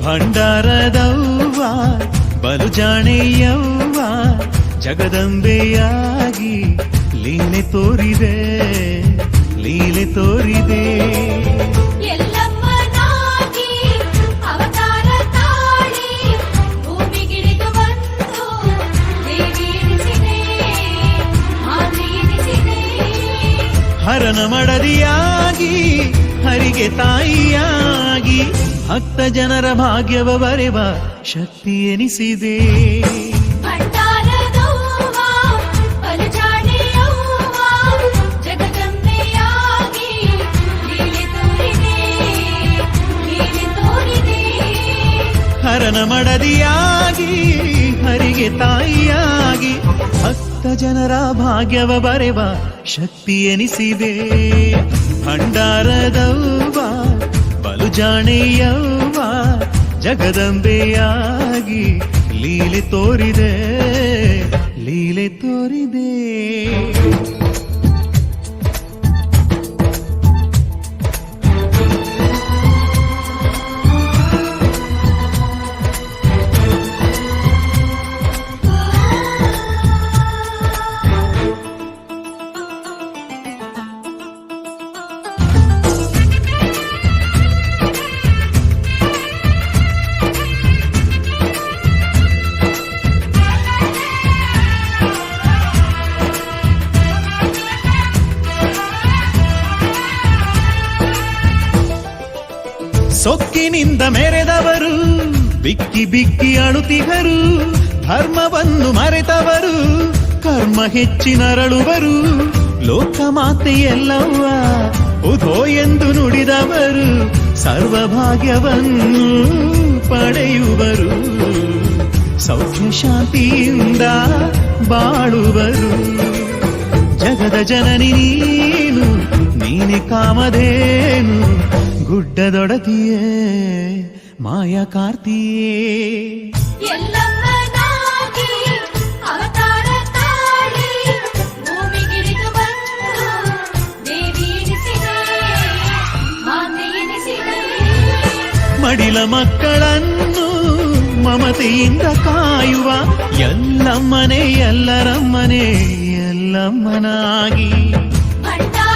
ಭಂಡಾರದವ್ವ ಬಲು ಜಾಣೆಯವ್ವ ಜಗದಂಬೆಯಾಗಿ ಲೀಲೆ ತೋರಿದೆ ಲೀಲೆ ತೋರಿದೆ. ಎಲ್ಲಮ್ಮನಾಗಿ ಅವತಾರ ತಾಳಿ ಭೂಮಿಗಿಳಿದು ಬಂದು ದೇವಿ ಎನಿಸಿದೆ ಮಾತೆ ಎನಿಸಿದೆ. ಹರನ ಮಡದಿಯಾಗಿ ಹರಿಗೆ ತಾಯಿಯಾಗಿ ಭಕ್ತ ಜನರ ಭಾಗ್ಯವ ಬರೆವ ಶಕ್ತಿ ಎನಿಸಿದೆ. ಭಂಡಾರದವ್ವ ಬಲು ಜಾಣೆಯವ್ವ ಜಗದಂಬೆಯಾಗಿ ಲೀಲೆ ತೋರಿದೆ ಲೀಲೆ ತೋರಿದೆ. ಹರನ ಮಡದಿಯಾಗಿ ಹರಿಗೆ ತಾಯಿಯಾಗಿ ಭಕ್ತ ಜನರ ಭಾಗ್ಯವ ಬರೆವ ಶಕ್ತಿ ಎನಿಸಿದೆ. ಭಂಡಾರದವ್ವ ಬಲು ಜಾಣೆಯವ್ವ ಜಗದಂಬೆಯಾಗಿ ಲೀಲೆ ತೋರಿದೆ ಲೀಲೆ ತೋರಿದೆ. ಸೊಕ್ಕಿನಿಂದ ಮೆರೆದವರು ಬಿಕ್ಕಿ ಬಿಕ್ಕಿ ಅಳುತಿಗರು, ಧರ್ಮವನ್ನು ಮರೆತವರು ಕರ್ಮ ಹೆಚ್ಚಿನರಳುವರು. ಲೋಕಮಾತೆಯೆಲ್ಲವ್ವ ಉಧೋ ಎಂದು ನುಡಿದವರು ಸರ್ವಭಾಗ್ಯವನ್ನು ಪಡೆಯುವರು. ಸೌಖ್ಯ ಶಾಂತಿಯಿಂದ ಬಾಳುವರು. ಜಗದ ಜನನಿ ನೀನು ನೀನೆ ಕಾಮಧೇನು, ಗುಡ್ಡದೊಡತಿಯೇ ಮಾಯಾ ಕಾರ್ತಿಯೇ. ಎಲ್ಲಮ್ಮನಾಗಿ ಅವತಾರ ತಾಳಿ ಭೂಮಿಗಿಳಿದು ಬಂದು ದೇವಿ ಎನಿಸಿದೆ ಮಾತೆ ಎನಿಸಿದೆ. ಮಡಿಲ ಮಕ್ಕಳನ್ನು ಮಮತೆಯಿಂದ ಕಾಯುವ ಎಲ್ಲಮ್ಮನೆ ಎಲ್ಲರಮ್ಮನೆ ಎಲ್ಲಮ್ಮನಾಗಿ. ಭಂಡಾರದವ್ವ